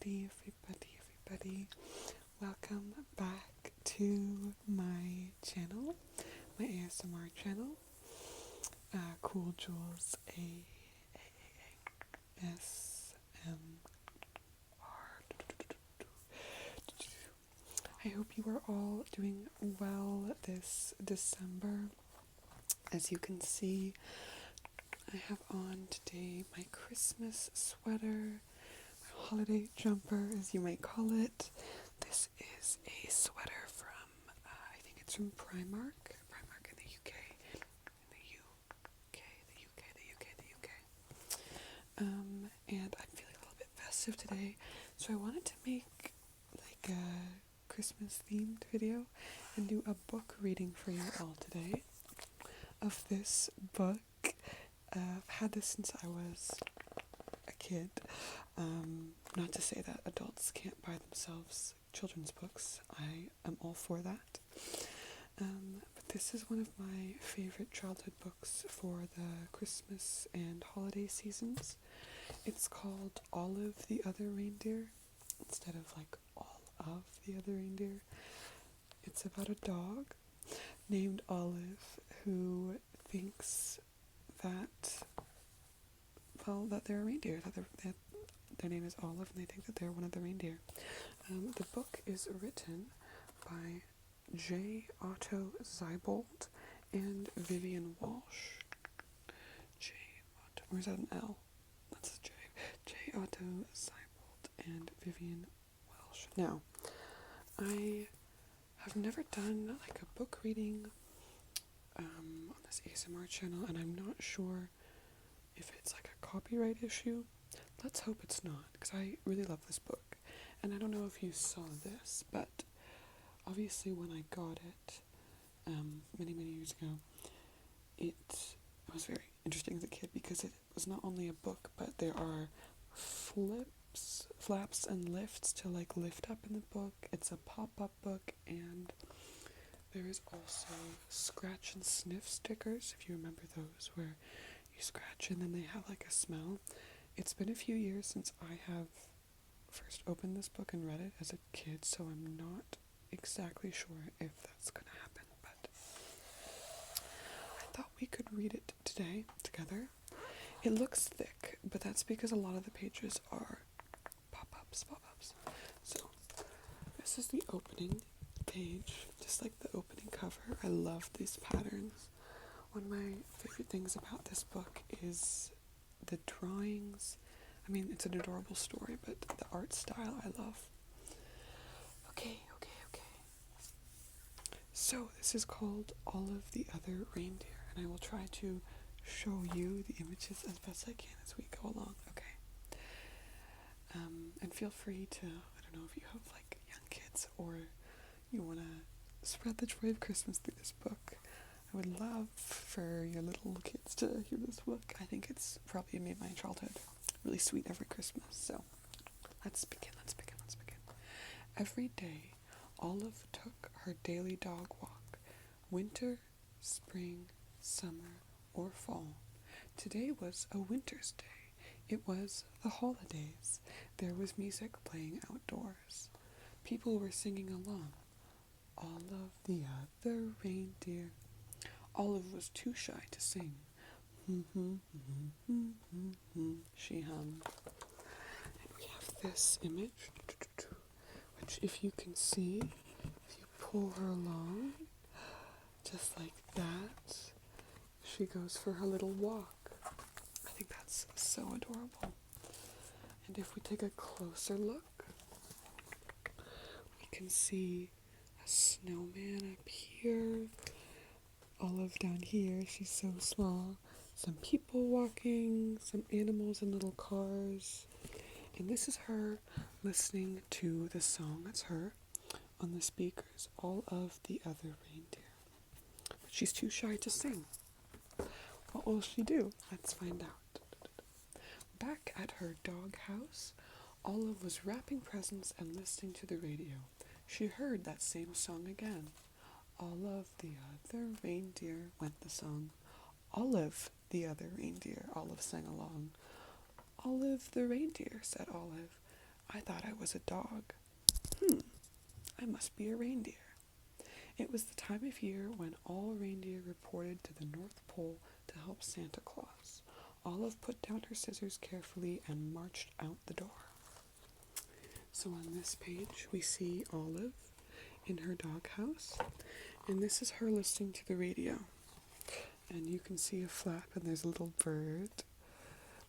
everybody. Welcome back to my channel, my ASMR channel, Cool Jules ASMR. I hope you are all doing well this December. As you can see, I have on today my Christmas sweater, holiday jumper, as you might call it. This is a sweater from, I think it's from Primark in the UK, and I'm feeling a little bit festive today, so I wanted to make like a Christmas themed video and do a book reading for you all today of this book. I've had this since I was a kid. Not to say that adults can't buy themselves children's books. I am all for that. But this is one of my favorite childhood books for the Christmas and holiday seasons. It's called Olive the Other Reindeer, instead of like All of the Other Reindeer. It's about a dog named Olive who thinks that they're a reindeer, that their name is Olive, and they think that they're one of the reindeer. The book is written by Otto Seibold and Vivian Walsh. Or is that an L? That's a J. Otto Seibold and Vivian Walsh. Now, I have never done like a book reading on this ASMR channel, and I'm not sure if it's like a copyright issue. Let's hope it's not, because I really love this book. And I don't know if you saw this, but obviously when I got it many years ago, it was very interesting as a kid, because it was not only a book, but there are flaps and lifts to like lift up in the book. It's a pop-up book, and there is also scratch and sniff stickers, if you remember those, where you scratch and then they have like a smell. It's been a few years since I have first opened this book and read it as a kid, so I'm not exactly sure if that's going to happen, but I thought we could read it today together. It looks thick, but that's because a lot of the pages are pop-ups. So this is the opening page, just like the opening cover. I love these patterns. One of my favorite things about this book is the drawings. I mean, it's an adorable story, but the art style I love. Okay. So this is called Olive the Other Reindeer, and I will try to show you the images as best I can as we go along, okay? And feel free to, I don't know if you have like young kids or you want to spread the joy of Christmas through this book. I would love for your little kids to hear this book. I think it's probably made my childhood really sweet every Christmas. So let's begin. Every day, Olive took her daily dog walk. Winter, spring, summer, or fall. Today was a winter's day. It was the holidays. There was music playing outdoors. People were singing along. Olive the Other Reindeer. Olive was too shy to sing. She hummed. And we have this image, which if you can see, if you pull her along, just like that, she goes for her little walk. I think that's so adorable. And if we take a closer look, we can see a snowman up here. Olive down here, she's so small. Some people walking, some animals in little cars. And this is her listening to the song. That's her on the speakers, All of the Other Reindeer. But she's too shy to sing. What will she do? Let's find out. Back at her dog house, Olive was wrapping presents and listening to the radio. She heard that same song again. All of the other reindeer, went the song. Olive the other reindeer, Olive sang along. Olive the reindeer, said Olive. I thought I was a dog. I must be a reindeer. It was the time of year when all reindeer reported to the North Pole to help Santa Claus. Olive put down her scissors carefully and marched out the door. So on this page, we see Olive in her doghouse, and this is her listening to the radio. And you can see a flap, and there's a little bird.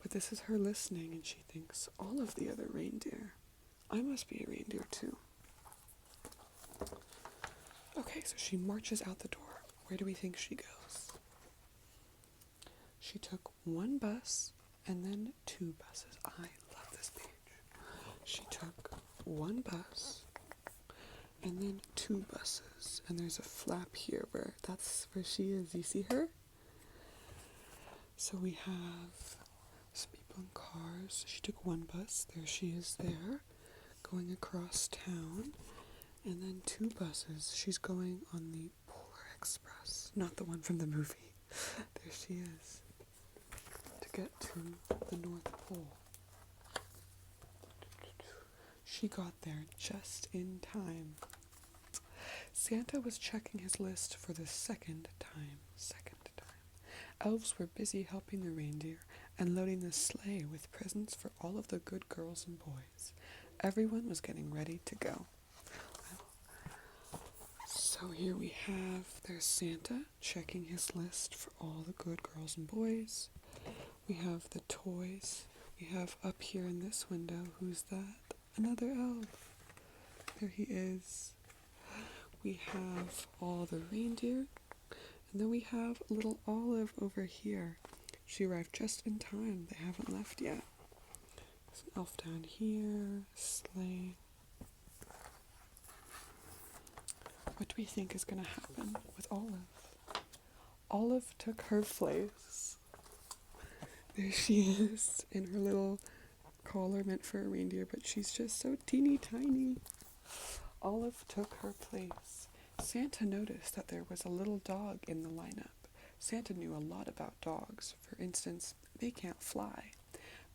But this is her listening, and she thinks, all of the other reindeer. I must be a reindeer too. Okay, so she marches out the door. Where do we think she goes? She took one bus and then two buses. I love this page. She took one bus and then two buses. And there's a flap here where that's where she is. You see her? So we have some people in cars. She took one bus. There she is there, going across town. And then two buses. She's going on the Polar Express, not the one from the movie. There she is, to get to the North Pole. She got there just in time. Santa was checking his list for the second time. Elves were busy helping the reindeer and loading the sleigh with presents for all of the good girls and boys. Everyone was getting ready to go. So here we have, there's Santa checking his list for all the good girls and boys. We have the toys. We have up here in this window, who's that? Another elf. There he is. We have all the reindeer. And then we have little Olive over here. She arrived just in time. They haven't left yet. There's an elf down here, a sleigh. What do we think is going to happen with Olive? Olive took her place. There she is in her little collar meant for a reindeer, but she's just so teeny tiny. Olive took her place. Santa noticed that there was a little dog in the lineup. Santa knew a lot about dogs. For instance, they can't fly.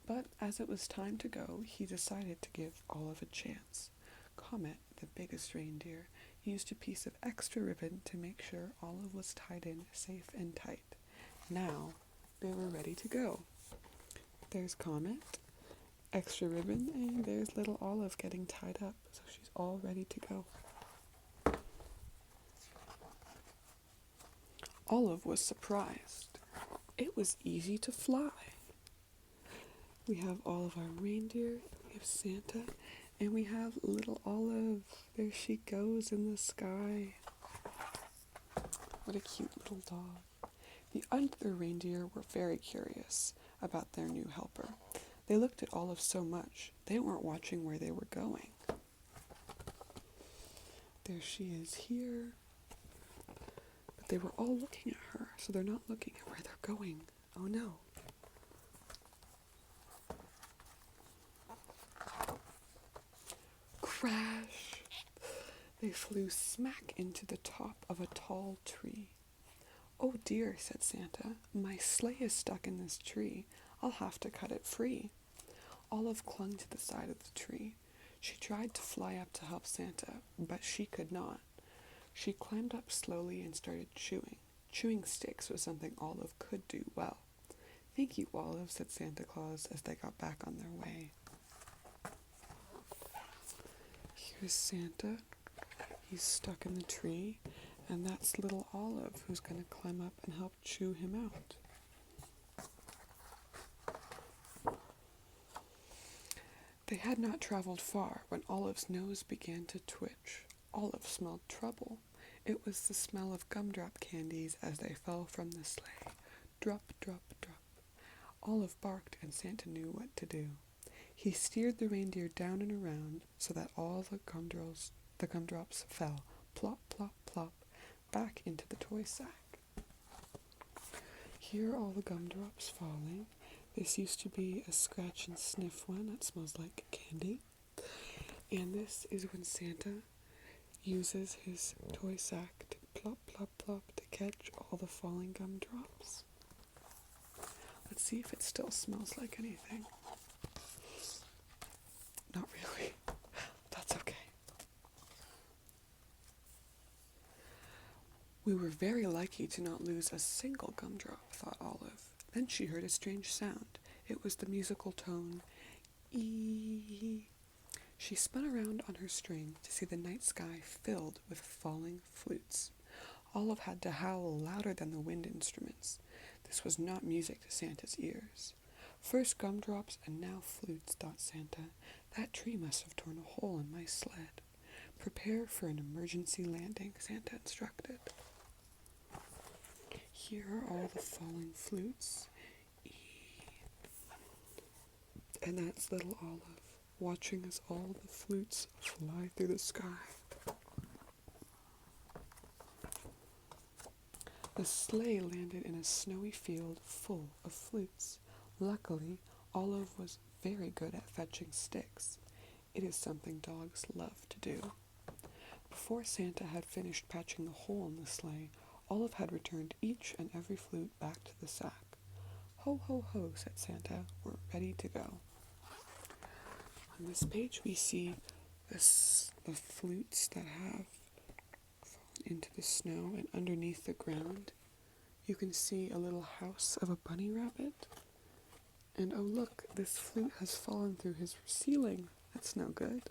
But as it was time to go, he decided to give Olive a chance. Comet, the biggest reindeer, used a piece of extra ribbon to make sure Olive was tied in safe and tight. Now, they were ready to go. There's Comet, extra ribbon, and there's little Olive getting tied up, so she's all ready to go. Olive was surprised. It was easy to fly. We have all of our reindeer, we have Santa, and we have little Olive. There she goes in the sky. What a cute little dog. The other reindeer were very curious about their new helper. They looked at Olive so much, they weren't watching where they were going. There she is here. But they were all looking at her, so they're not looking at where they're going. Oh no. Crash! They flew smack into the top of a tall tree. Oh dear, said Santa, my sleigh is stuck in this tree. I'll have to cut it free. Olive clung to the side of the tree. She tried to fly up to help Santa, but she could not. She climbed up slowly and started chewing. Chewing sticks was something Olive could do well. Thank you, Olive, said Santa Claus as they got back on their way. Here's Santa. He's stuck in the tree, and that's little Olive who's going to climb up and help chew him out. They had not traveled far when Olive's nose began to twitch. Olive smelled trouble. It was the smell of gumdrop candies as they fell from the sleigh. Drop, drop, drop. Olive barked, and Santa knew what to do. He steered the reindeer down and around so that all the gumdrops fell, plop, plop, plop, back into the toy sack. Here are all the gumdrops falling. This used to be a scratch and sniff one that smells like candy. And this is when Santa uses his toy sack to plop, plop, plop to catch all the falling gumdrops. Let's see if it still smells like anything. Not really. We were very lucky to not lose a single gumdrop, thought Olive. Then she heard a strange sound. It was the musical tone, ee. She spun around on her string to see the night sky filled with falling flutes. Olive had to howl louder than the wind instruments. This was not music to Santa's ears. First gumdrops and now flutes, thought Santa. That tree must have torn a hole in my sled. Prepare for an emergency landing, Santa instructed. Here are all the falling flutes. And that's little Olive, watching as all the flutes fly through the sky. The sleigh landed in a snowy field full of flutes. Luckily, Olive was very good at fetching sticks. It is something dogs love to do. Before Santa had finished patching the hole in the sleigh, Olive had returned each and every flute back to the sack. Ho, ho, ho, said Santa. We're ready to go. On this page we see the flutes that have fallen into the snow, and underneath the ground you can see a little house of a bunny rabbit. And oh look, this flute has fallen through his ceiling. That's no good.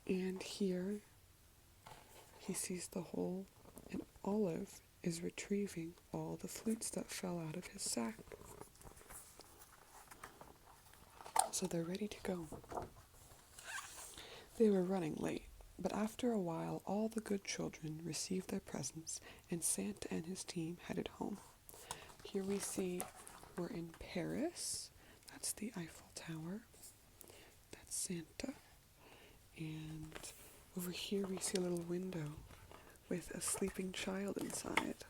And here he sees the hole, and Olive is retrieving all the flutes that fell out of his sack. So they're ready to go. They were running late, but after a while all the good children received their presents, and Santa and his team headed home. Here we see we're in Paris. That's the Eiffel Tower. That's Santa. And over here we see a little window with a sleeping child inside.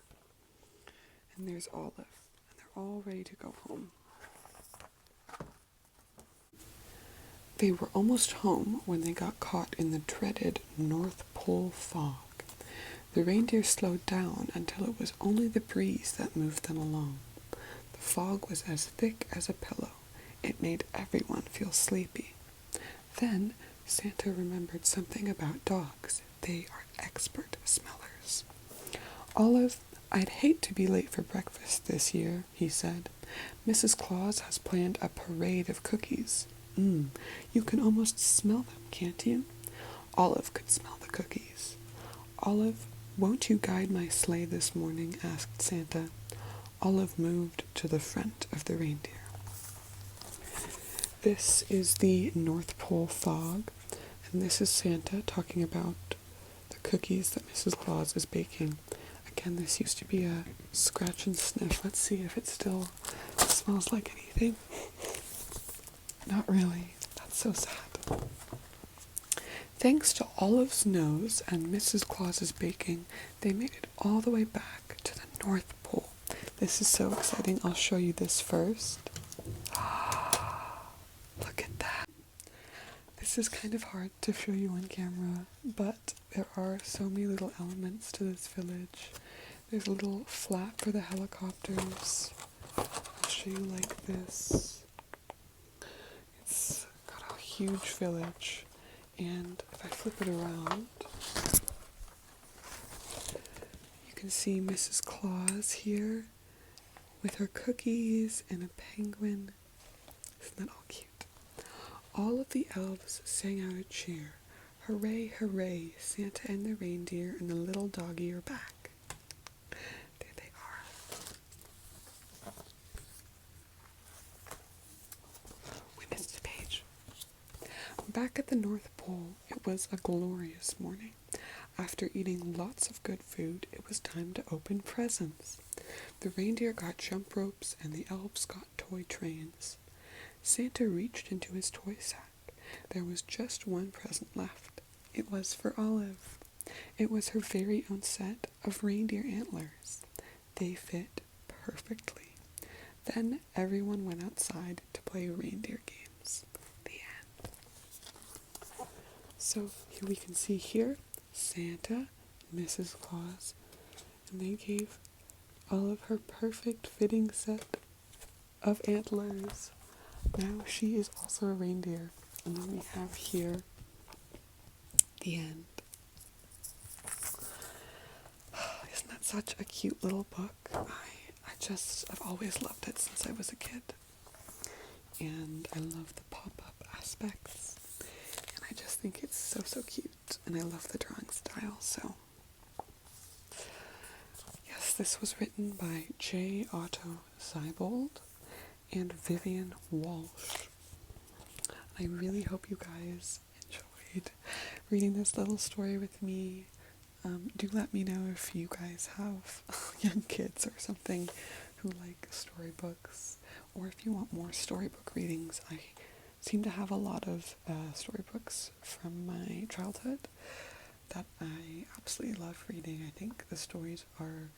And there's Olive. And they're all ready to go home. They were almost home when they got caught in the dreaded North Pole fog. The reindeer slowed down until it was only the breeze that moved them along. The fog was as thick as a pillow. It made everyone feel sleepy. Then Santa remembered something about dogs. They are expert smellers. Olive, I'd hate to be late for breakfast this year, he said. Mrs. Claus has planned a parade of cookies. You can almost smell them, can't you? Olive could smell the cookies. Olive, won't you guide my sleigh this morning? Asked Santa. Olive moved to the front of the reindeer. This is the North Pole fog, and this is Santa talking about the cookies that Mrs. Claus is baking. Again, this used to be a scratch and sniff. Let's see if it still smells like anything. Not really. That's so sad. Thanks to Olive's nose and Mrs. Claus's baking, they made it all the way back to the North Pole. This is so exciting. I'll show you this first. Look at that. This is kind of hard to show you on camera, but there are so many little elements to this village. There's a little flap for the helicopters. I'll show you like this. It's got a huge village, and if I flip it around, you can see Mrs. Claus here with her cookies and a penguin. Isn't that all cute? All of the elves sang out a cheer. Hooray, hooray, Santa and the reindeer and the little doggy are back. There they are. We missed a page. Back at the North Pole, it was a glorious morning. After eating lots of good food, it was time to open presents. The reindeer got jump ropes and the elves got toy trains. Santa reached into his toy sack. There was just one present left. It was for Olive. It was her very own set of reindeer antlers. They fit perfectly. Then everyone went outside to play reindeer games. The end. So here we can see here Santa, Mrs. Claus, and they gave Olive her perfect fitting set of antlers. Now she is also a reindeer. And then we have here the end. that such a cute little book? I've always loved it since I was a kid. And I love the pop-up aspects. And I just think it's so, so cute. And I love the drawing style, so. Yes, this was written by Otto Seibold and Vivian Walsh. I really hope you guys enjoyed reading this little story with me. Do let me know if you guys have young kids or something who like storybooks, or if you want more storybook readings. I seem to have a lot of storybooks from my childhood that I absolutely love reading. I think the stories are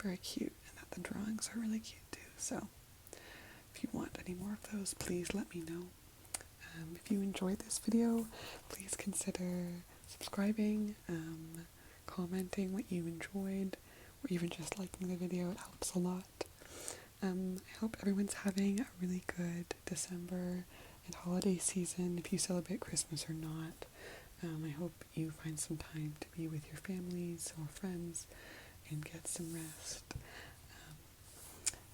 very cute and that the drawings are really cute too. So if you want any more of those, please let me know. If you enjoyed this video, please consider subscribing, commenting what you enjoyed, or even just liking the video. It helps a lot. I hope everyone's having a really good December and holiday season, if you celebrate Christmas or not. I hope you find some time to be with your families or friends and get some rest.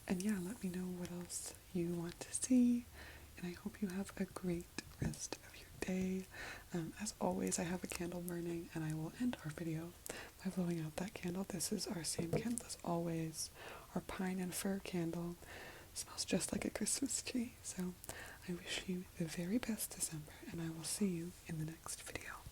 And yeah, let me know what else you want to see, and I hope you have a great rest of your day. As always, I have a candle burning, and I will end our video by blowing out that candle. This is our same candle as always, our pine and fir candle. It smells just like a Christmas tree. So I wish you the very best December, and I will see you in the next video.